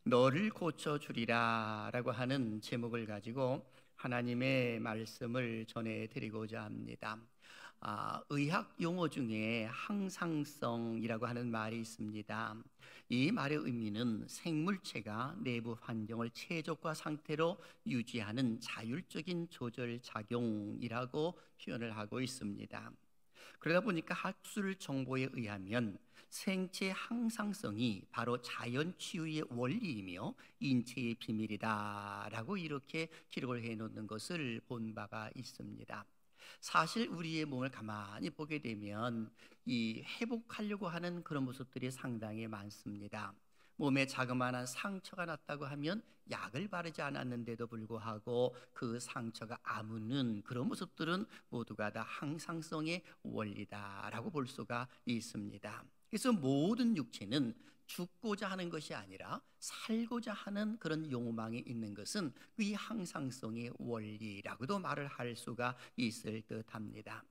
너를 고쳐주리라 라고 하는 제목을 가지고 하나님의 말씀을 전해드리고자 합니다. 의학 용어 중에 항상성이라고 하는 말이 있습니다. 이 말의 의미는 생물체가 내부 환경을 최적화 상태로 유지하는 자율적인 조절 작용이라고 표현을 하고 있습니다. 그러다 보니까 학술 정보에 의하면 생체 항상성이 바로 자연 치유의 원리이며 인체의 비밀이다라고 이렇게 기록을 해놓는 것을 본 바가 있습니다. 사실 우리의 몸을 가만히 보게 되면 이 회복하려고 하는 그런 모습들이 상당히 많습니다. 몸에 자그마한 상처가 났다고 하면 약을 바르지 않았는데도 불구하고 그 상처가 아무는 그런 모습들은 모두가 다 항상성의 원리다라고 볼 수가 있습니다. 그래서 모든 육체는 죽고자 하는 것이 아니라 살고자 하는 그런 욕망이 있는 것은 이 항상성의 원리라고도 말을 할 수가 있을 듯합니다.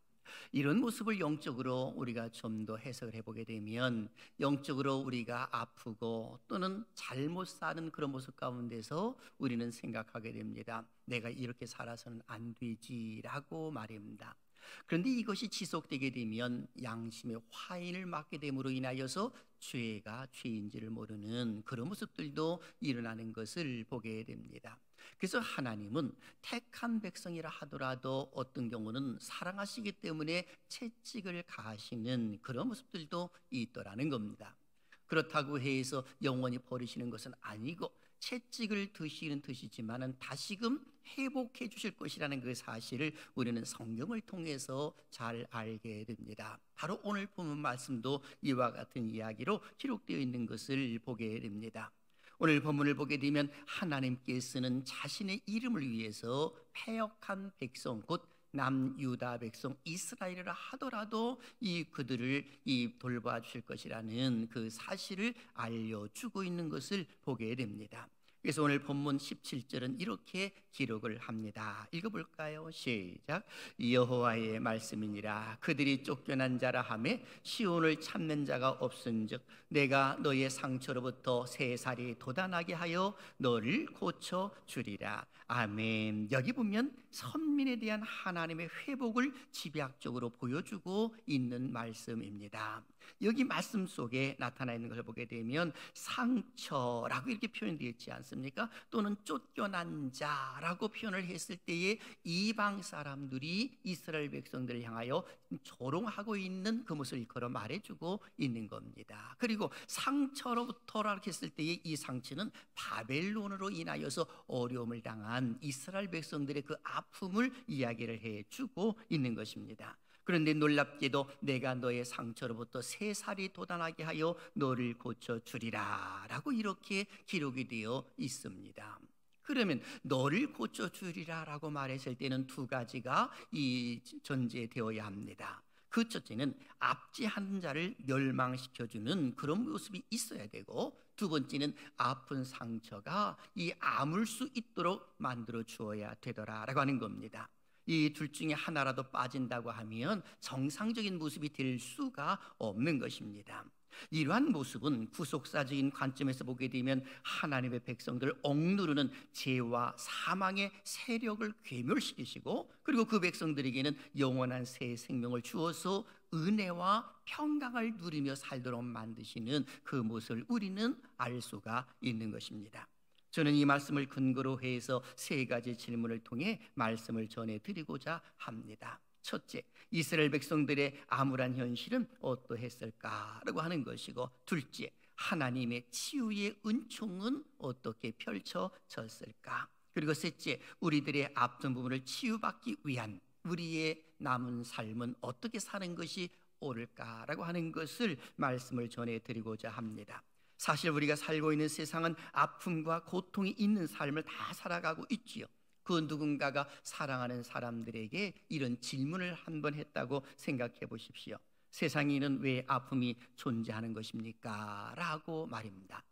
이런 모습을 영적으로 우리가 좀 더 해석을 해보게 되면 영적으로 우리가 아프고 또는 잘못 사는 그런 모습 가운데서 우리는 생각하게 됩니다. 내가 이렇게 살아서는 안 되지라고 말입니다. 그런데 이것이 지속되게 되면 양심의 화인을 맞게 됨으로 인하여서 죄가 죄인지를 모르는 그런 모습들도 일어나는 것을 보게 됩니다. 그래서 하나님은 택한 백성이라 하더라도 어떤 경우는 사랑하시기 때문에 채찍을 가하시는 그런 모습들도 있더라는 겁니다. 그렇다고 해서 영원히 버리시는 것은 아니고 채찍을 드시는 드시지만은 다시금 회복해 주실 것이라는 그 사실을 우리는 성경을 통해서 잘 알게 됩니다. 바로 오늘 본문 말씀도 이와 같은 이야기로 기록되어 있는 것을 보게 됩니다. 오늘 본문을 보게 되면 하나님께서는 자신의 이름을 위해서 패역한 백성 곧 남유다 백성 이스라엘이라 하더라도 그들을 돌봐주실 것이라는 그 사실을 알려주고 있는 것을 보게 됩니다. 그래서 오늘 본문 17절은 이렇게 기록을 합니다. 읽어볼까요? 시작. 여호와의 말씀이니라. 그들이 쫓겨난 자라 하매 시온을 찾는 자가 없은즉 내가 너의 상처로부터 새 살이 돋아나게 하여 너를 고쳐 주리라. 아멘. 여기 보면 선민에 대한 하나님의 회복을 집약적으로 보여주고 있는 말씀입니다. 여기 말씀 속에 나타나 있는 것을 보게 되면 상처라고 이렇게 표현되어 있지 않습니까? 또는 쫓겨난 자라고 표현을 했을 때에 이방 사람들이 이스라엘 백성들을 향하여 조롱하고 있는 그 모습을 일컬어 말해주고 있는 겁니다. 그리고 상처로부터라고 했을 때에 이 상처는 바벨론으로 인하여서 어려움을 당한 이스라엘 백성들의 그 아픔을 이야기를 해주고 있는 것입니다. 그런데 놀랍게도 내가 너의 상처로부터 새 살이 돋아나게 하여 너를 고쳐주리라 라고 이렇게 기록이 되어 있습니다. 그러면 너를 고쳐주리라 라고 말했을 때는 두 가지가 전제되어야 합니다. 그 첫째는 압제하는 자를 멸망시켜주는 그런 모습이 있어야 되고, 두 번째는 아픈 상처가 아물 수 있도록 만들어 주어야 되더라라고 하는 겁니다. 이 둘 중에 하나라도 빠진다고 하면 정상적인 모습이 될 수가 없는 것입니다. 이러한 모습은 구속사적인 관점에서 보게 되면 하나님의 백성들을 억누르는 죄와 사망의 세력을 괴멸시키시고, 그리고 그 백성들에게는 영원한 새 생명을 주어서 은혜와 평강을 누리며 살도록 만드시는 그 모습을 우리는 알 수가 있는 것입니다. 저는 이 말씀을 근거로 해서 세 가지 질문을 통해 말씀을 전해드리고자 합니다. 첫째, 이스라엘 백성들의 암울한 현실은 어떠했을까라고 하는 것이고, 둘째, 하나님의 치유의 은총은 어떻게 펼쳐졌을까? 그리고 셋째, 우리들의 아픈 부분을 치유받기 위한 우리의 남은 삶은 어떻게 사는 것이 옳을까라고 하는 것을 말씀을 전해드리고자 합니다. 사실 우리가 살고 있는 세상은 아픔과 고통이 있는 삶을 다 살아가고 있지요. 그 누군가가 사랑하는 사람들에게 이런 질문을 한번 했다고 생각해 보십시오. 세상에는 왜 아픔이 존재하는 것입니까? 라고 말입니다.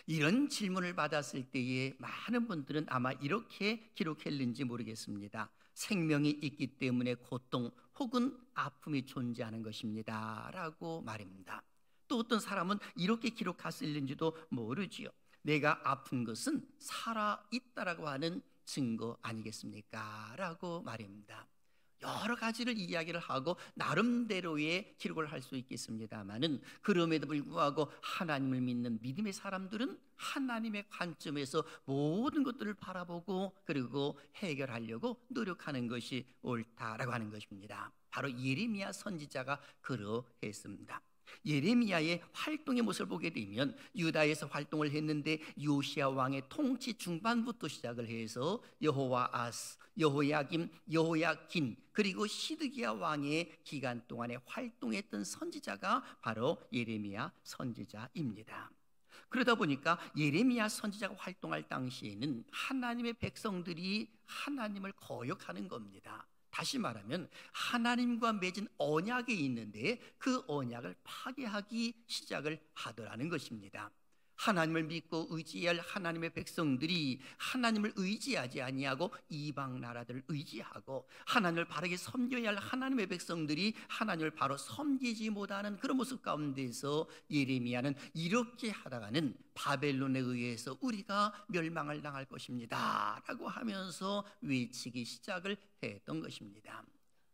이런 질문을 받았을 때에 많은 분들은 아마 이렇게 기록했는지 모르겠습니다. 생명이 있기 때문에 고통 혹은 아픔이 존재하는 것입니다 라고 말입니다. 또 어떤 사람은 이렇게 기록했을는지도 모르지요. 내가 아픈 것은 살아있다라고 하는 증거 아니겠습니까? 라고 말입니다. 여러 가지를 이야기를 하고 나름대로의 기록을 할 수 있겠습니다마는, 그럼에도 불구하고 하나님을 믿는 믿음의 사람들은 하나님의 관점에서 모든 것들을 바라보고 그리고 해결하려고 노력하는 것이 옳다라고 하는 것입니다. 바로 예레미야 선지자가 그러했습니다. 예레미야의 활동의 모습을 보게 되면 유다에서 활동을 했는데 요시야 왕의 통치 중반부터 시작을 해서 여호와아스, 여호야김, 여호야긴 그리고 시드기야 왕의 기간 동안에 활동했던 선지자가 바로 예레미야 선지자입니다. 그러다 보니까 예레미야 선지자가 활동할 당시에는 하나님의 백성들이 하나님을 거역하는 겁니다. 다시 말하면 하나님과 맺은 언약이 있는데 그 언약을 파괴하기 시작을 하더라는 것입니다. 하나님을 믿고 의지할 하나님의 백성들이 하나님을 의지하지 아니하고 이방 나라들을 의지하고, 하나님을 바르게 섬겨야 할 하나님의 백성들이 하나님을 바로 섬기지 못하는 그런 모습 가운데서 예레미야는 이렇게 하다가는 바벨론에 의해서 우리가 멸망을 당할 것입니다 라고 하면서 외치기 시작을 했던 것입니다.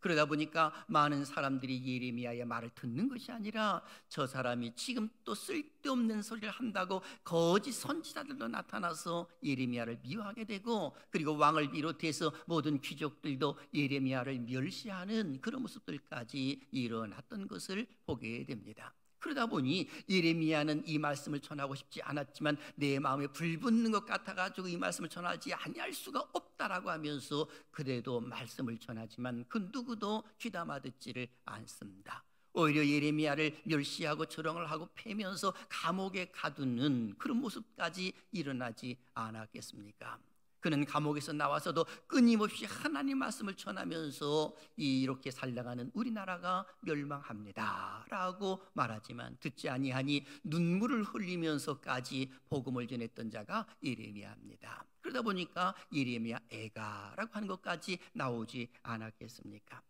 그러다 보니까 많은 사람들이 예레미야의 말을 듣는 것이 아니라 저 사람이 지금 또 쓸데없는 소리를 한다고 거짓 선지자들도 나타나서 예레미야를 미워하게 되고, 그리고 왕을 비롯해서 모든 귀족들도 예레미야를 멸시하는 그런 모습들까지 일어났던 것을 보게 됩니다. 그러다 보니 예레미야는 이 말씀을 전하고 싶지 않았지만 내 마음에 불붙는 것 같아가지고 이 말씀을 전하지 아니할 수가 없다라고 하면서 그래도 말씀을 전하지만 그 누구도 귀담아 듣지를 않습니다. 오히려 예레미야를 멸시하고 조롱을 하고 패면서 감옥에 가두는 그런 모습까지 일어나지 않았겠습니까? 그는 감옥에서 나와서도 끊임없이 하나님 말씀을 전하면서 이렇게 살다가는 우리나라가 멸망합니다 라고 말하지만 듣지 아니하니 눈물을 흘리면서까지 복음을 전했던 자가 예레미야입니다. 그러다 보니까 예레미야 애가라고 하는 것까지 나오지 않았겠습니까?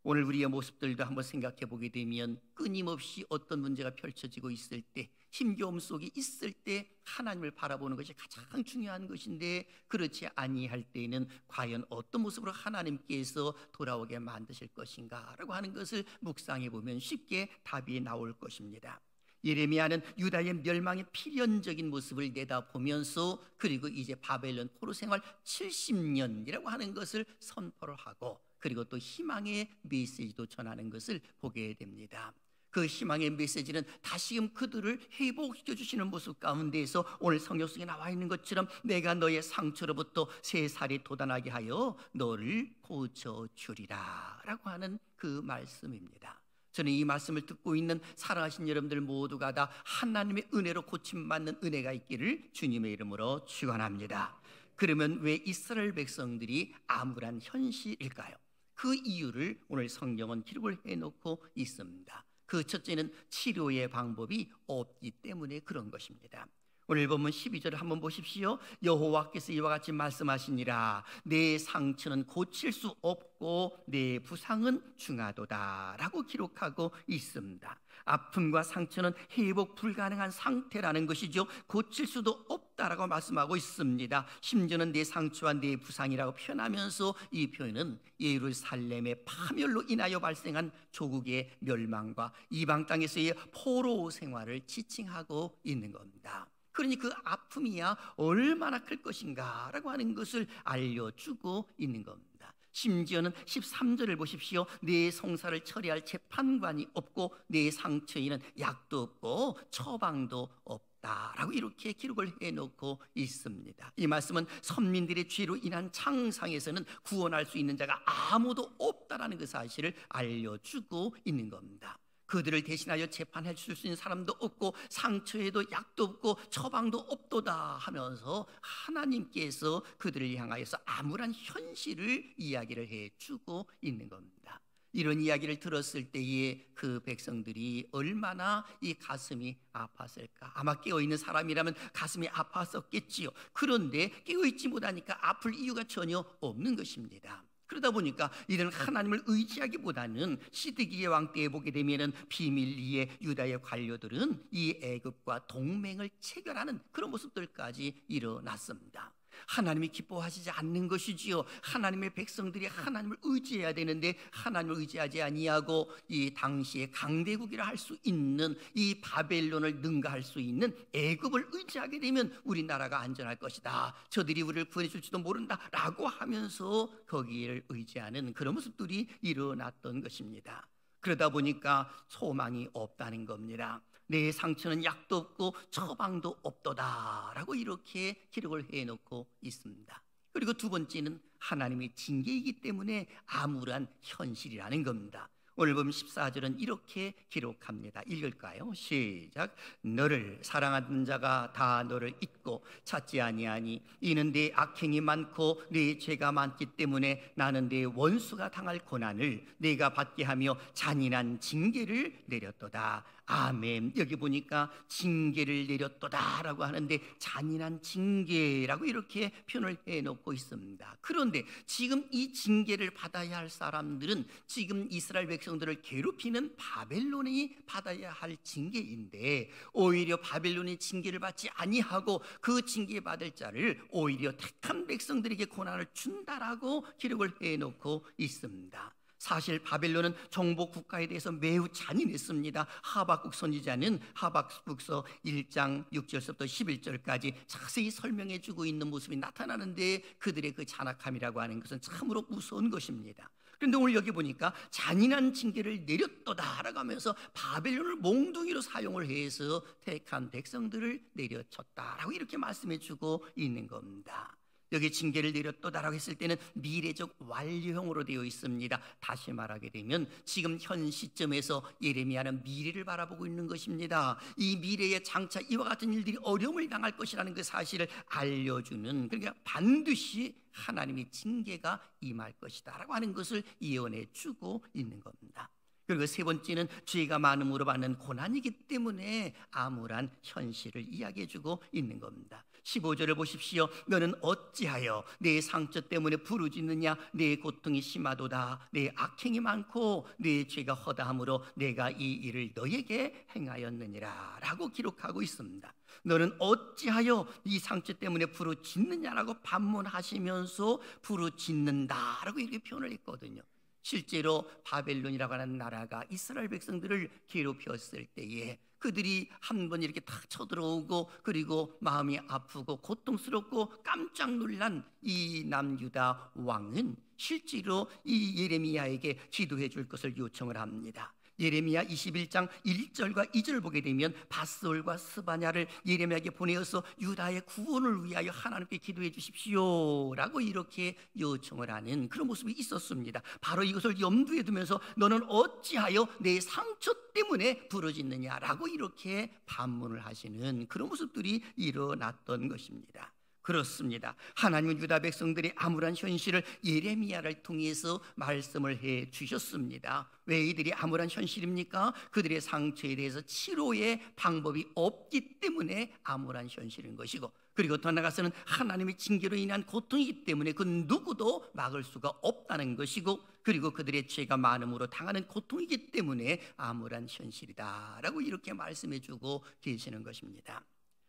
오늘 우리의 모습들도 한번 생각해 보게 되면 끊임없이 어떤 문제가 펼쳐지고 있을 때, 힘겨움 속에 있을 때 하나님을 바라보는 것이 가장 중요한 것인데, 그렇지 아니할 때에는 과연 어떤 모습으로 하나님께서 돌아오게 만드실 것인가 라고 하는 것을 묵상해 보면 쉽게 답이 나올 것입니다. 예레미야는 유다의 멸망의 필연적인 모습을 내다보면서 그리고 이제 바벨론 포로 생활 70년이라고 하는 것을 선포를 하고, 그리고 또 희망의 메시지도 전하는 것을 보게 됩니다. 그 희망의 메시지는 다시금 그들을 회복시켜 주시는 모습 가운데에서 오늘 성경 속에 나와 있는 것처럼 내가 너의 상처로부터 새 살이 돋아나게 하여 너를 고쳐주리라 라고 하는 그 말씀입니다. 저는 이 말씀을 듣고 있는 사랑하신 여러분들 모두가 다 하나님의 은혜로 고침받는 은혜가 있기를 주님의 이름으로 축원합니다. 그러면 왜 이스라엘 백성들이 암울한 현실일까요? 그 이유를 오늘 성경은 기록을 해놓고 있습니다. 그 첫째는 치료의 방법이 없기 때문에 그런 것입니다. 오늘 본문 12절을 한번 보십시오. 여호와께서 이와 같이 말씀하시니라 내 상처는 고칠 수 없고 내 부상은 중하도다 라고 기록하고 있습니다. 아픔과 상처는 회복 불가능한 상태라는 것이죠. 고칠 수도 없다라고 말씀하고 있습니다. 심지어는 내 상처와 내 부상이라고 표현하면서 이 표현은 예루살렘의 파멸로 인하여 발생한 조국의 멸망과 이방 땅에서의 포로 생활을 지칭하고 있는 겁니다. 그러니 그 아픔이야 얼마나 클 것인가 라고 하는 것을 알려주고 있는 겁니다. 심지어는 13절을 보십시오. 내 송사를 처리할 재판관이 없고 내 상처에는 약도 없고 처방도 없다라고 이렇게 기록을 해놓고 있습니다. 이 말씀은 선민들의 죄로 인한 창상에서는 구원할 수 있는 자가 아무도 없다라는 그 사실을 알려주고 있는 겁니다. 그들을 대신하여 재판해 줄 수 있는 사람도 없고 상처에도 약도 없고 처방도 없도다 하면서 하나님께서 그들을 향하여서 암울한 현실을 이야기를 해주고 있는 겁니다. 이런 이야기를 들었을 때에 그 백성들이 얼마나 이 가슴이 아팠을까. 아마 깨어있는 사람이라면 가슴이 아팠었겠지요. 그런데 깨어있지 못하니까 아플 이유가 전혀 없는 것입니다. 그러다 보니까 이들은 하나님을 의지하기보다는 시드기의 왕 때에 보게 되면은 비밀리에 유다의 관료들은 이 애굽과 동맹을 체결하는 그런 모습들까지 일어났습니다. 하나님이 기뻐하시지 않는 것이지요. 하나님의 백성들이 하나님을 의지해야 되는데 하나님을 의지하지 아니하고 이 당시에 강대국이라 할 수 있는 이 바벨론을 능가할 수 있는 애굽을 의지하게 되면 우리나라가 안전할 것이다, 저들이 우리를 구원해 줄지도 모른다 라고 하면서 거기를 의지하는 그런 모습들이 일어났던 것입니다. 그러다 보니까 소망이 없다는 겁니다. 내 상처는 약도 없고 처방도 없도다 라고 이렇게 기록을 해놓고 있습니다. 그리고 두 번째는 하나님의 징계이기 때문에 암울한 현실이라는 겁니다. 오늘 보면 14절은 이렇게 기록합니다. 읽을까요? 시작. 너를 사랑하는 자가 다 너를 잊고 찾지 아니하니 이는 네 악행이 많고 네 죄가 많기 때문에 나는 네 원수가 당할 고난을 네가 받게 하며 잔인한 징계를 내렸도다. 아멘. 여기 보니까 징계를 내렸도다라고 하는데 잔인한 징계라고 이렇게 표현을 해놓고 있습니다. 그런데 지금 이 징계를 받아야 할 사람들은 지금 이스라엘 백성들을 괴롭히는 바벨론이 받아야 할 징계인데 오히려 바벨론이 징계를 받지 아니하고 그 징계 받을 자를 오히려 택한 백성들에게 고난을 준다라고 기록을 해놓고 있습니다. 사실 바벨론은 정복 국가에 대해서 매우 잔인했습니다. 하박국 선지자는 하박국서 1장 6절부터 11절까지 자세히 설명해 주고 있는 모습이 나타나는데 그들의 그 잔악함이라고 하는 것은 참으로 무서운 것입니다. 그런데 오늘 여기 보니까 잔인한 징계를 내렸도다라고 하면서 바벨론을 몽둥이로 사용을 해서 택한 백성들을 내려쳤다라고 이렇게 말씀해 주고 있는 겁니다. 여기 징계를 내렸도다라고 했을 때는 미래적 완료형으로 되어 있습니다. 다시 말하게 되면 지금 현 시점에서 예레미야는 미래를 바라보고 있는 것입니다. 이 미래에 장차 이와 같은 일들이 어려움을 당할 것이라는 그 사실을 알려주는, 그러니까 반드시 하나님의 징계가 임할 것이다 라고 하는 것을 예언해 주고 있는 겁니다. 그리고 세 번째는 죄가 많음으로 받는 고난이기 때문에 암울한 현실을 이야기해 주고 있는 겁니다. 15절을 보십시오. 너는 어찌하여 내 상처 때문에 부르짖느냐? 내 고통이 심하도다. 내 악행이 많고 내 죄가 허다함으로 내가 이 일을 너에게 행하였느니라 라고 기록하고 있습니다. 너는 어찌하여 이 상처 때문에 부르짖느냐라고 반문하시면서 부르짖는다라고 이렇게 표현을 했거든요. 실제로 바벨론이라고 하는 나라가 이스라엘 백성들을 괴롭혔을 때에 그들이 한번 이렇게 탁 쳐들어오고 그리고 마음이 아프고 고통스럽고 깜짝 놀란 이 남유다 왕은 실제로 이 예레미야에게 기도해 줄 것을 요청을 합니다. 예레미야 21장 1절과 2절을 보게 되면 밧솔과 스바냐를 예레미야에게 보내어서 유다의 구원을 위하여 하나님께 기도해 주십시오 라고 이렇게 요청을 하는 그런 모습이 있었습니다. 바로 이것을 염두에 두면서 너는 어찌하여 내 상처 때문에 부르짖느냐 라고 이렇게 반문을 하시는 그런 모습들이 일어났던 것입니다. 그렇습니다. 하나님은 유다 백성들의 암울한 현실을 예레미야를 통해서 말씀을 해 주셨습니다. 왜 이들이 암울한 현실입니까? 그들의 상처에 대해서 치료의 방법이 없기 때문에 암울한 현실인 것이고, 그리고 더 나아가서는 하나님의 징계로 인한 고통이기 때문에 그 누구도 막을 수가 없다는 것이고, 그리고 그들의 죄가 많음으로 당하는 고통이기 때문에 암울한 현실이다 라고 이렇게 말씀해 주고 계시는 것입니다.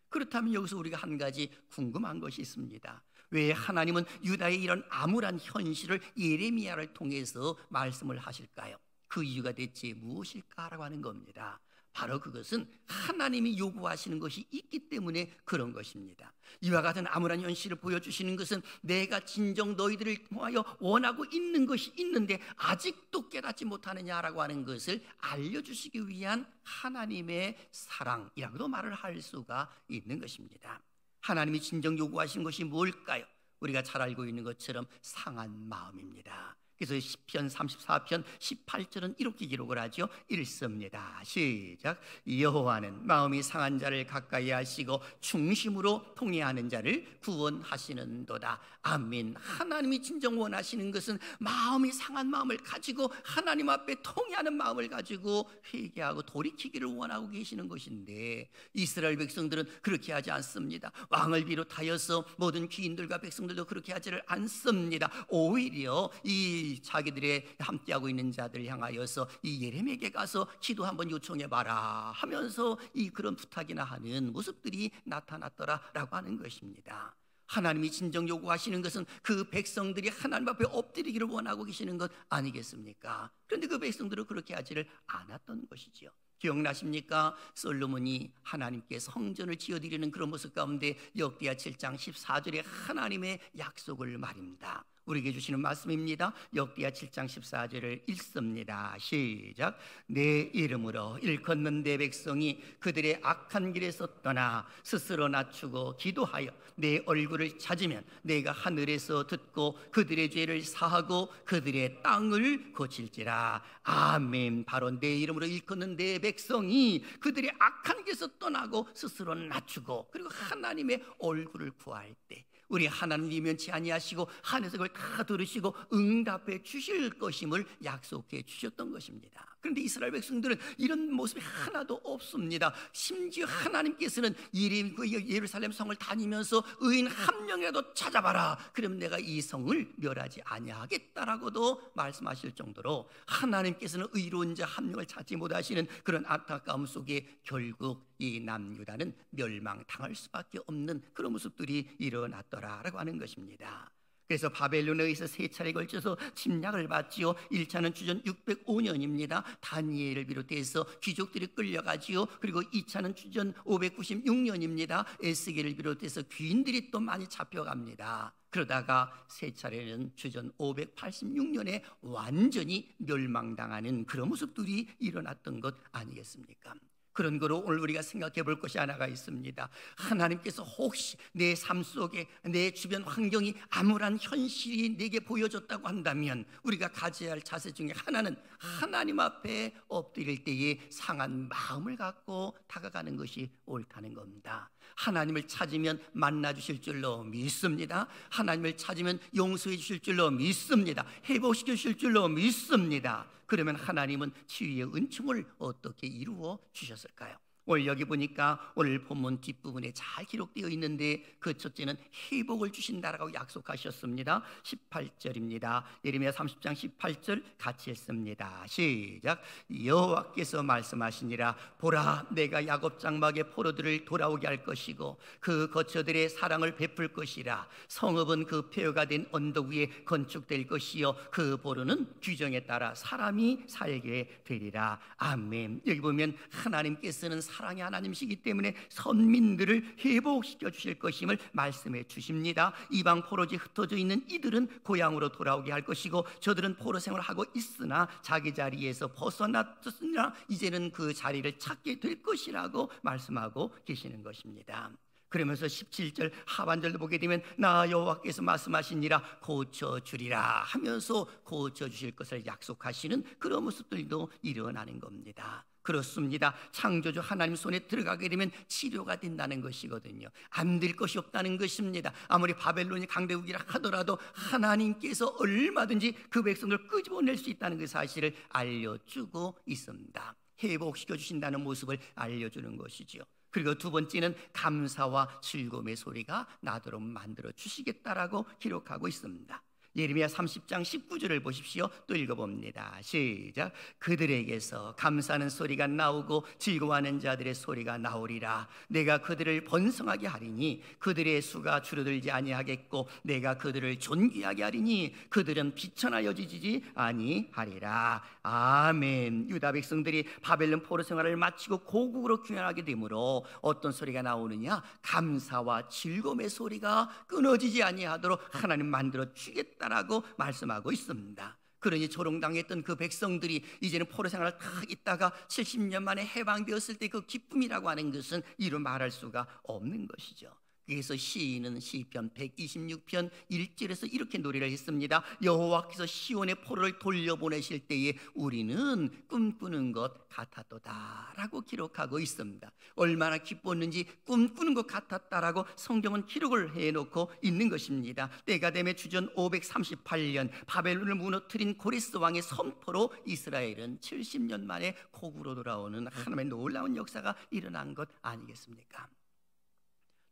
그렇다면 여기서 우리가 한 가지 궁금한 것이 있습니다. 왜 하나님은 유다의 이런 암울한 현실을 예레미야를 통해서 말씀을 하실까요? 그 이유가 대체 무엇일까라고 하는 겁니다. 바로 그것은 하나님이 요구하시는 것이 있기 때문에 그런 것입니다. 이와 같은 암울한 현실을 보여주시는 것은 내가 진정 너희들을 통하여 원하고 있는 것이 있는데 아직도 깨닫지 못하느냐라고 하는 것을 알려주시기 위한 하나님의 사랑이라고도 말을 할 수가 있는 것입니다. 하나님이 진정 요구하시는 것이 뭘까요? 우리가 잘 알고 있는 것처럼 상한 마음입니다. 그래서 시편 34편 18절은 이렇게 기록을 하죠. 읽습니다. 시작. 여호와는 마음이 상한 자를 가까이 하시고 중심으로 통회하는 자를 구원하시는도다. 아멘. 하나님이 진정 원하시는 것은 마음이 상한 마음을 가지고 하나님 앞에 통회하는 마음을 가지고 회개하고 돌이키기를 원하고 계시는 것인데, 이스라엘 백성들은 그렇게 하지 않습니다. 왕을 비롯하여서 모든 귀인들과 백성들도 그렇게 하지를 않습니다. 오히려 이 자기들의 함께하고 있는 자들을 향하여서 이 예레미야에게 가서 기도 한번 요청해 봐라 하면서 이 그런 부탁이나 하는 모습들이 나타났더라라고 하는 것입니다. 하나님이 진정 요구하시는 것은 그 백성들이 하나님 앞에 엎드리기를 원하고 계시는 것 아니겠습니까? 그런데 그 백성들은 그렇게 하지를 않았던 것이지요. 기억나십니까? 솔로몬이 하나님께 성전을 지어드리는 그런 모습 가운데 역대하 7장 14절에 하나님의 약속을 말입니다. 우리에게 주시는 말씀입니다. 역대하 7장 14절을 읽습니다. 시작. 내 이름으로 일컫는 내 백성이 그들의 악한 길에서 떠나 스스로 낮추고 기도하여 내 얼굴을 찾으면 내가 하늘에서 듣고 그들의 죄를 사하고 그들의 땅을 고칠지라. 아멘. 바로 내 이름으로 일컫는 내 백성이 그들의 악한 길에서 떠나고 스스로 낮추고 그리고 하나님의 얼굴을 구할 때 우리 하나님 면치 아니하시고 하늘에서 그걸 다 들으시고 응답해 주실 것임을 약속해 주셨던 것입니다. 그런데 이스라엘 백성들은 이런 모습이 하나도 없습니다. 심지어 하나님께서는 예루살렘 성을 다니면서 의인 한 명이라도 찾아봐라, 그럼 내가 이 성을 멸하지 아니하겠다라고도 말씀하실 정도로 하나님께서는 의로운 자 한 명을 찾지 못하시는 그런 안타까움 속에 결국 이 남유다는 멸망당할 수밖에 없는 그런 모습들이 일어났더라라고 하는 것입니다. 그래서 바벨론에 의해서 세 차례에 걸쳐서 침략을 받지요. 1차는 주전 605년입니다. 다니엘을 비롯해서 귀족들이 끌려가지요. 그리고 2차는 주전 596년입니다. 에스겔을 비롯해서 귀인들이 또 많이 잡혀갑니다. 그러다가 세 차례는 주전 586년에 완전히 멸망당하는 그런 모습들이 일어났던 것 아니겠습니까? 그런 거로 오늘 우리가 생각해 볼 것이 하나가 있습니다. 하나님께서 혹시 내 삶 속에 내 주변 환경이 암울한 현실이 내게 보여졌다고 한다면 우리가 가져야 할 자세 중에 하나는 하나님 앞에 엎드릴 때에 상한 마음을 갖고 다가가는 것이 옳다는 겁니다. 하나님을 찾으면 만나 주실 줄로 믿습니다. 하나님을 찾으면 용서해 주실 줄로 믿습니다. 회복시켜 주실 줄로 믿습니다. 그러면 하나님은 치유의 은총을 어떻게 이루어 주셨을까요? 오늘 여기 보니까 오늘 본문 뒷부분에 잘 기록되어 있는데 그 첫째는 회복을 주신다라고 약속하셨습니다. 18절입니다. 예레미야 30장 18절 같이 읽습니다. 시작. 여호와께서 말씀하시니라. 보라, 내가 야곱 장막의 포로들을 돌아오게 할 것이고 그 거처들의 사랑을 베풀 것이라. 성읍은 그 폐허가 된 언덕 위에 건축될 것이요 그 보루는 규정에 따라 사람이 살게 되리라. 아멘. 여기 보면 하나님께서는 사랑의 하나님이시기 때문에 선민들을 회복시켜 주실 것임을 말씀해 주십니다. 이방 포로지에 흩어져 있는 이들은 고향으로 돌아오게 할 것이고 저들은 포로 생활을 하고 있으나 자기 자리에서 벗어났으나 이제는 그 자리를 찾게 될 것이라고 말씀하고 계시는 것입니다. 그러면서 17절 하반절도 보게 되면 나 여호와께서 말씀하시니라 고쳐주리라 하면서 고쳐주실 것을 약속하시는 그런 모습들도 일어나는 겁니다. 그렇습니다. 창조주 하나님 손에 들어가게 되면 치료가 된다는 것이거든요. 안 될 것이 없다는 것입니다. 아무리 바벨론이 강대국이라 하더라도 하나님께서 얼마든지 그 백성을 끄집어낼 수 있다는 그 사실을 알려주고 있습니다. 회복시켜 주신다는 모습을 알려주는 것이죠. 그리고 두 번째는 감사와 즐거움의 소리가 나도록 만들어 주시겠다라고 기록하고 있습니다. 예레미야 30장 19절을 보십시오. 또 읽어봅니다. 시작. 그들에게서 감사하는 소리가 나오고 즐거워하는 자들의 소리가 나오리라. 내가 그들을 번성하게 하리니 그들의 수가 줄어들지 아니하겠고 내가 그들을 존귀하게 하리니 그들은 비천하여지지 아니하리라. 아멘. 유다 백성들이 바벨론 포로 생활을 마치고 고국으로 귀환하게 되므로 어떤 소리가 나오느냐? 감사와 즐거움의 소리가 끊어지지 아니하도록 하나님 만들어 주겠다 라고 말씀하고 있습니다. 그러니 조롱당했던 그 백성들이 이제는 포로 생활을 다 있다가 70년 만에 해방되었을 때 그 기쁨이라고 하는 것은 이루 말할 수가 없는 것이죠. 그래서 시인은 시편 126편 1절에서 이렇게 노래를 했습니다. 여호와께서 시온의 포로를 돌려보내실 때에 우리는 꿈꾸는 것 같았도다 라고 기록하고 있습니다. 얼마나 기뻤는지 꿈꾸는 것 같았다라고 성경은 기록을 해놓고 있는 것입니다. 때가 되면 주전 538년 바벨론을 무너뜨린 고레스 왕의 선포로 이스라엘은 70년 만에 고국으로 돌아오는 하나님의 놀라운 역사가 일어난 것 아니겠습니까?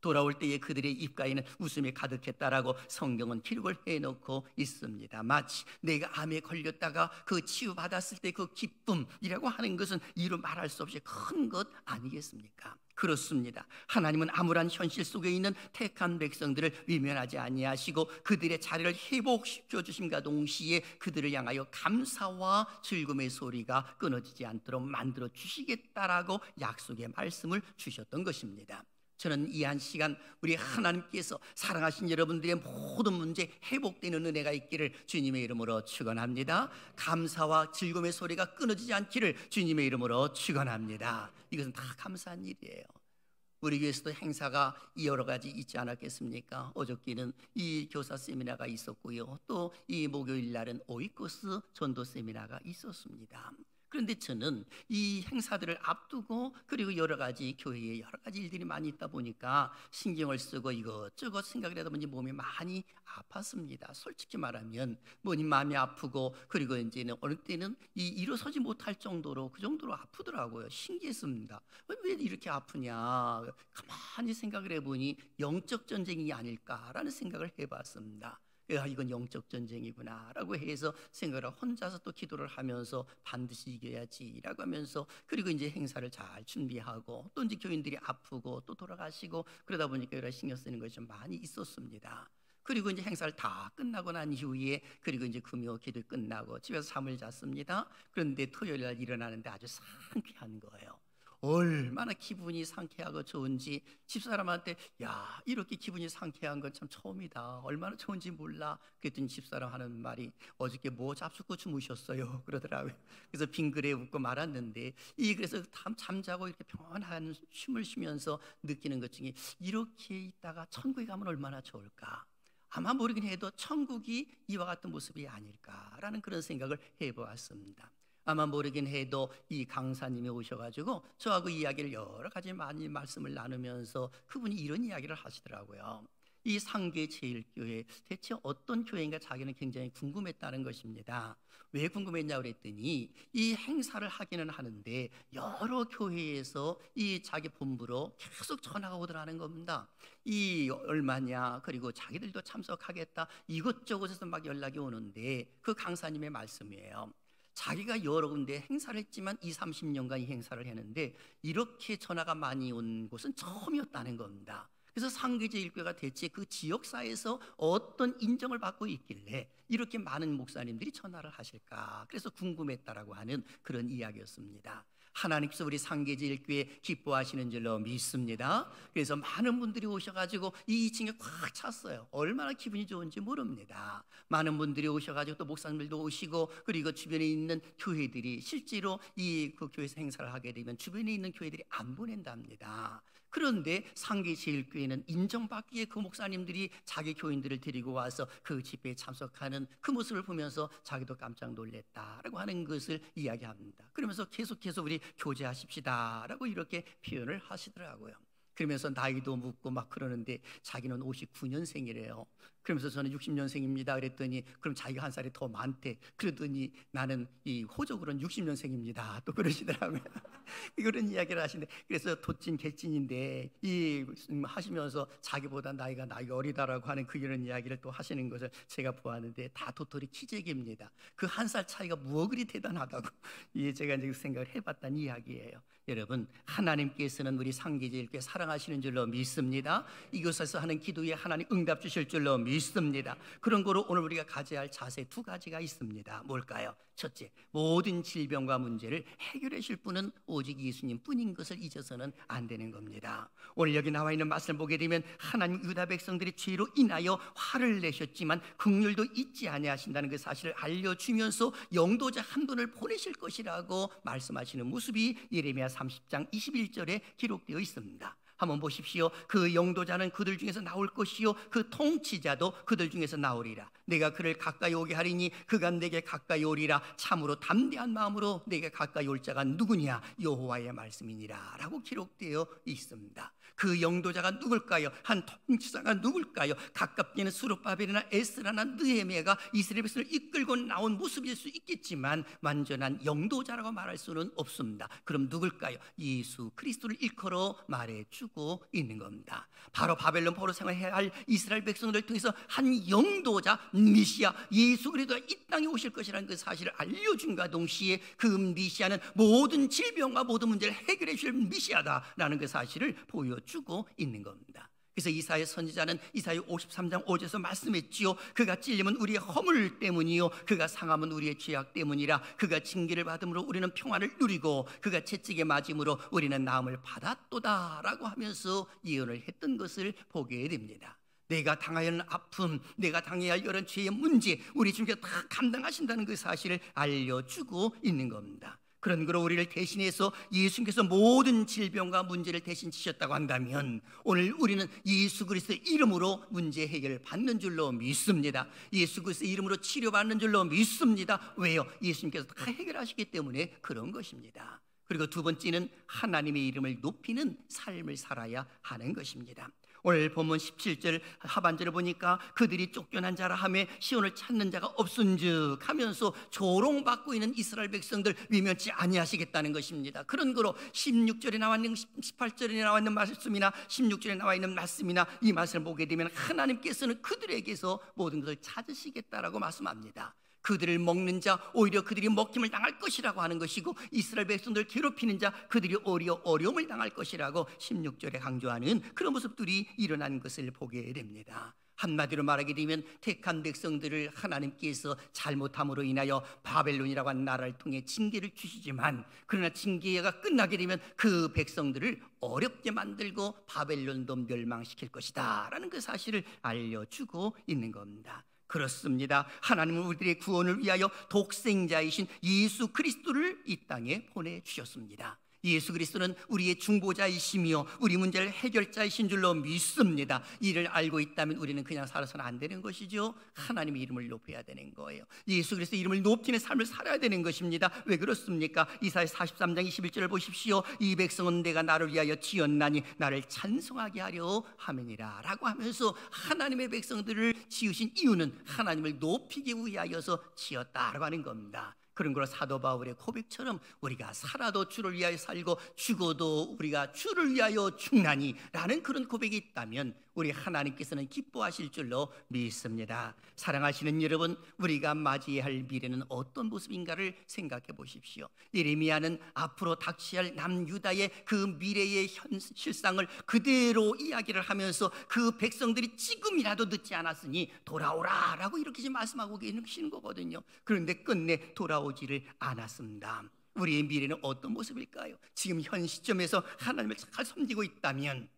돌아올 때에 그들의 입가에는 웃음이 가득했다라고 성경은 기록을 해놓고 있습니다. 마치 내가 암에 걸렸다가 그 치유받았을 때 그 기쁨이라고 하는 것은 이루 말할 수 없이 큰 것 아니겠습니까? 그렇습니다. 하나님은 암울한 현실 속에 있는 택한 백성들을 외면하지 아니하시고 그들의 자리를 회복시켜 주심과 동시에 그들을 향하여 감사와 즐거움의 소리가 끊어지지 않도록 만들어 주시겠다라고 약속의 말씀을 주셨던 것입니다. 저는 이 한 시간 우리 하나님께서 사랑하신 여러분들의 모든 문제 회복되는 은혜가 있기를 주님의 이름으로 축원합니다. 감사와 즐거움의 소리가 끊어지지 않기를 주님의 이름으로 축원합니다. 이것은 다 감사한 일이에요. 우리 교회에서도 행사가 여러 가지 있지 않았겠습니까? 어저께는 이 교사 세미나가 있었고요, 또 이 목요일 날은 오이코스 전도 세미나가 있었습니다. 그런데 저는 이 행사들을 앞두고 그리고 여러 가지 교회에 여러 가지 일들이 많이 있다 보니까 신경을 쓰고 이것저것 생각을 하다 보니 몸이 많이 아팠습니다. 솔직히 말하면 뭐니 마음이 아프고 그리고 이제는 어느 때는 일어서지 못할 정도로 그 정도로 아프더라고요. 신기했습니다. 왜 이렇게 아프냐 가만히 생각을 해보니 영적 전쟁이 아닐까라는 생각을 해봤습니다. 이건 영적 전쟁이구나 라고 해서 생각을 하고 혼자서 또 기도를 하면서 반드시 이겨야지 라고 하면서 그리고 이제 행사를 잘 준비하고 또 이제 교인들이 아프고 또 돌아가시고 그러다 보니까 여러 신경 쓰는 것이 좀 많이 있었습니다. 그리고 이제 행사를 다 끝나고 난 이후에 그리고 이제 금요 기도 끝나고 집에서 잠을 잤습니다. 그런데 토요일 날 일어나는데 아주 상쾌한 거예요. 얼마나 기분이 상쾌하고 좋은지 집사람한테 야 이렇게 기분이 상쾌한 건 참 처음이다, 얼마나 좋은지 몰라 그랬더니 집사람 하는 말이 어저께 뭐 잡수고 주무셨어요 그러더라고요. 그래서 빙그레 웃고 말았는데 그래서 잠자고 이렇게 평온한 쉼을 쉬면서 느끼는 것 중에 이렇게 있다가 천국에 가면 얼마나 좋을까, 아마 모르긴 해도 천국이 이와 같은 모습이 아닐까라는 그런 생각을 해보았습니다. 아마 모르긴 해도 이 강사님이 오셔가지고 저하고 이야기를 여러 가지 많이 말씀을 나누면서 그분이 이런 이야기를 하시더라고요. 이 상계제일교회 대체 어떤 교회인가 자기는 굉장히 궁금했다는 것입니다. 왜 궁금했냐고 그랬더니 이 행사를 하기는 하는데 여러 교회에서 이 자기 본부로 계속 전화가 오더라는 겁니다. 이 얼마냐, 그리고 자기들도 참석하겠다, 이것저것에서 막 연락이 오는데 그 강사님의 말씀이에요. 자기가 여러 군데 행사를 했지만 20-30년간 이 행사를 했는데 이렇게 전화가 많이 온 곳은 처음이었다는 겁니다. 그래서 상계제일교회가 대체 그 지역사회에서 어떤 인정을 받고 있길래 이렇게 많은 목사님들이 전화를 하실까, 그래서 궁금했다라고 하는 그런 이야기였습니다. 하나님께서 우리 상계제일교회 기뻐하시는 줄로 믿습니다. 그래서 많은 분들이 오셔가지고 이 2층에 꽉 찼어요. 얼마나 기분이 좋은지 모릅니다. 많은 분들이 오셔가지고 또 목사님들도 오시고 그리고 주변에 있는 교회들이 실제로 그 교회에서 행사를 하게 되면 주변에 있는 교회들이 안 보낸답니다. 그런데 상계제일교회는 인정받기에 그 목사님들이 자기 교인들을 데리고 와서 그 집회에 참석하는 그 모습을 보면서 자기도 깜짝 놀랐다라고 하는 것을 이야기합니다. 그러면서 계속해서 우리 교제하십시다라고 이렇게 표현을 하시더라고요. 그러면서 나이도 묻고 막 그러는데 자기는 59년생이래요. 그러면서 저는 60년생입니다 그랬더니 그럼 자기가 한 살이 더 많대. 그러더니 나는 이 호적으로는 60년생입니다 또 그러시더라고요. 그런 이야기를 하시는데, 그래서 도찐 개찐인데 하시면서 자기보다 나이가 어리다라고 하는 그런 이야기를 또 하시는 것을 제가 보았는데 다 도토리 키재기입니다. 그 한 살 차이가 무엇 그리 대단하다고 제가 이제 생각을 해봤다는 이야기예요. 여러분, 하나님께서는 우리 상계제일교회 사랑하시는 줄로 믿습니다. 이곳에서 하는 기도에 하나님 응답 주실 줄로 믿습니다. 그런 거로 오늘 우리가 가져야 할 자세 2가지가 있습니다. 뭘까요? 첫째, 모든 질병과 문제를 해결해 주실 분은 오직 예수님 뿐인 것을 잊어서는 안 되는 겁니다. 오늘 여기 나와 있는 말씀을 보게 되면 하나님 유다 백성들이 죄로 인하여 화를 내셨지만 긍휼도 잊지 아니하신다는 그 사실을 알려주면서 영도자 한 분을 보내실 것이라고 말씀하시는 모습이 예레미야 30장 21절에 기록되어 있습니다. 한번 보십시오. 그 영도자는 그들 중에서 나올 것이요 그 통치자도 그들 중에서 나오리라. 내가 그를 가까이 오게 하리니 그가 내게 가까이 오리라. 참으로 담대한 마음으로 내게 가까이 올 자가 누구냐? 여호와의 말씀이니라 라고 기록되어 있습니다. 그 영도자가 누굴까요? 한 통치자가 누굴까요? 가깝게는 수룹바벨이나 에스라나 느헤미야가 이스라엘 백성을 이끌고 나온 모습일 수 있겠지만 완전한 영도자라고 말할 수는 없습니다. 그럼 누굴까요? 예수 그리스도를 일컬어 말해주고 있는 겁니다. 바로 바벨론 포로 생활해야 할 이스라엘 백성들을 통해서 한 영도자 미시아 예수 그리스도가 이 땅에 오실 것이라는 그 사실을 알려준과 동시에 그 미시아는 모든 질병과 모든 문제를 해결해 줄 미시아다라는 그 사실을 보여주고 있는 겁니다. 그래서 이사야 선지자는 이사야 53장 5절에서 말씀했지요. 그가 찔림은 우리의 허물 때문이요 그가 상함은 우리의 죄악 때문이라. 그가 징계를 받음으로 우리는 평안을 누리고 그가 채찍에 맞음으로 우리는 나음을 받았도다 라고 하면서 예언을 했던 것을 보게 됩니다. 내가 당해야 하는 아픔, 내가 당해야 할 이런 죄의 문제 우리 주님께서 다 감당하신다는 그 사실을 알려주고 있는 겁니다. 그런 거로 우리를 대신해서 예수님께서 모든 질병과 문제를 대신 지셨다고 한다면 오늘 우리는 예수 그리스도의 이름으로 문제 해결을 받는 줄로 믿습니다. 예수 그리스도의 이름으로 치료받는 줄로 믿습니다. 왜요? 예수님께서 다 해결하시기 때문에 그런 것입니다. 그리고 두 번째는 하나님의 이름을 높이는 삶을 살아야 하는 것입니다. 오늘 본문 17절 하반절을 보니까 그들이 쫓겨난 자라 하며 시온을 찾는 자가 없은즉 하면서 조롱받고 있는 이스라엘 백성들 위면치 아니하시겠다는 것입니다. 그런 거로 16절에 나와 있는 18절에 나와 있는 말씀이나 16절에 나와 있는 말씀이나 이 말씀을 보게 되면 하나님께서는 그들에게서 모든 것을 찾으시겠다라고 말씀합니다. 그들을 먹는 자 오히려 그들이 먹힘을 당할 것이라고 하는 것이고 이스라엘 백성들 괴롭히는 자 그들이 오히려 어려움을 당할 것이라고 16절에 강조하는 그런 모습들이 일어난 것을 보게 됩니다. 한마디로 말하게 되면 택한 백성들을 하나님께서 잘못함으로 인하여 바벨론이라고 하는 나라를 통해 징계를 주시지만 그러나 징계가 끝나게 되면 그 백성들을 어렵게 만들고 바벨론도 멸망시킬 것이다 라는 그 사실을 알려주고 있는 겁니다. 그렇습니다. 하나님은 우리들의 구원을 위하여 독생자이신 예수 그리스도를 이 땅에 보내주셨습니다. 예수 그리스도는 우리의 중보자이시며 우리 문제를 해결자이신 줄로 믿습니다. 이를 알고 있다면 우리는 그냥 살아서는 안 되는 것이죠. 하나님의 이름을 높여야 되는 거예요. 예수 그리스도의 이름을 높이는 삶을 살아야 되는 것입니다. 왜 그렇습니까? 이사야 43장 21절을 보십시오. 이 백성은 내가 나를 위하여 지었나니 나를 찬송하게 하려 함이니라 라고 하면서 하나님의 백성들을 지으신 이유는 하나님을 높이기 위하여서 지었다라고 하는 겁니다. 그런 거로 사도 바울의 고백처럼 우리가 살아도 주를 위하여 살고 죽어도 우리가 주를 위하여 죽나니 라는 그런 고백이 있다면 우리 하나님께서는 기뻐하실 줄로 믿습니다. 사랑하시는 여러분, 우리가 맞이해야 할 미래는 어떤 모습인가를 생각해 보십시오. 예레미야는 앞으로 닥쳐야 할 남유다의 그 미래의 실상을 그대로 이야기를 하면서 그 백성들이 지금이라도 늦지 않았으니 돌아오라 라고 이렇게 말씀하고 계시는 거거든요. 그런데 끝내 돌아오지를 않았습니다. 우리의 미래는 어떤 모습일까요? 지금 현 시점에서 하나님을 잘 섬기고 있다면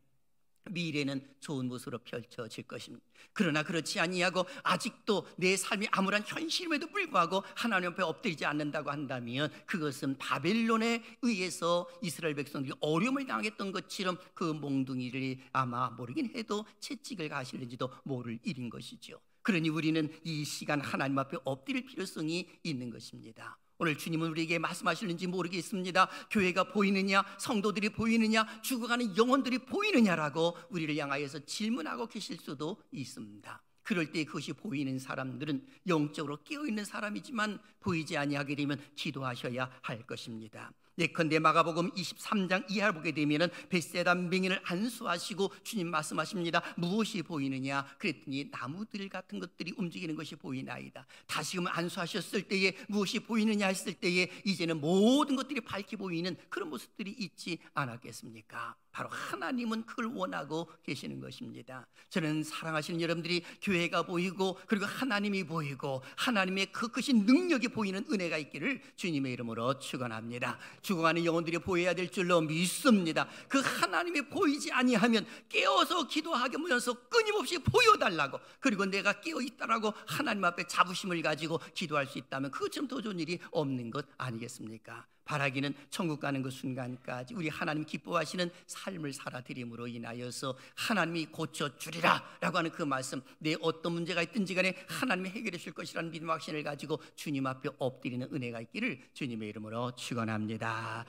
미래는 좋은 모습으로 펼쳐질 것입니다. 그러나 그렇지 아니하고 아직도 내 삶이 아무런 현실임에도 불구하고 하나님 앞에 엎드리지 않는다고 한다면 그것은 바벨론에 의해서 이스라엘 백성들이 어려움을 당했던 것처럼 그 몽둥이를 아마 모르긴 해도 채찍을 가실는지도 모를 일인 것이죠. 그러니 우리는 이 시간 하나님 앞에 엎드릴 필요성이 있는 것입니다. 오늘 주님은 우리에게 말씀하시는지 모르겠습니다. 교회가 보이느냐, 성도들이 보이느냐, 죽어가는 영혼들이 보이느냐라고 우리를 향하여서 질문하고 계실 수도 있습니다. 그럴 때 그것이 보이는 사람들은 영적으로 깨어있는 사람이지만 보이지 아니하게 되면 기도하셔야 할 것입니다. 예컨대 마가복음 23장 이하를 보게 되면 벳세다 맹인을 안수하시고 주님 말씀하십니다. 무엇이 보이느냐? 그랬더니 나무들 같은 것들이 움직이는 것이 보이나이다. 다시금 안수하셨을 때에 무엇이 보이느냐 했을 때에 이제는 모든 것들이 밝게 보이는 그런 모습들이 있지 않았겠습니까? 바로 하나님은 그걸 원하고 계시는 것입니다. 저는 사랑하시는 여러분들이 교회가 보이고 그리고 하나님이 보이고 하나님의 그 크신 능력이 보이는 은혜가 있기를 주님의 이름으로 축원합니다. 죽어가는 영혼들이 보여야 될 줄로 믿습니다. 그 하나님이 보이지 아니하면 깨어서 기도하게 모여서 끊임없이 보여달라고 그리고 내가 깨어있다라고 하나님 앞에 자부심을 가지고 기도할 수 있다면 그것처럼 더 좋은 일이 없는 것 아니겠습니까? 바라기는 천국 가는 그 순간까지 우리 하나님 기뻐하시는 삶을 살아드림으로 인하여서 하나님이 고쳐주리라 라고 하는 그 말씀, 내 어떤 문제가 있든지 간에 하나님이 해결해 줄 것이라는 믿음 확신을 가지고 주님 앞에 엎드리는 은혜가 있기를 주님의 이름으로 축원합니다.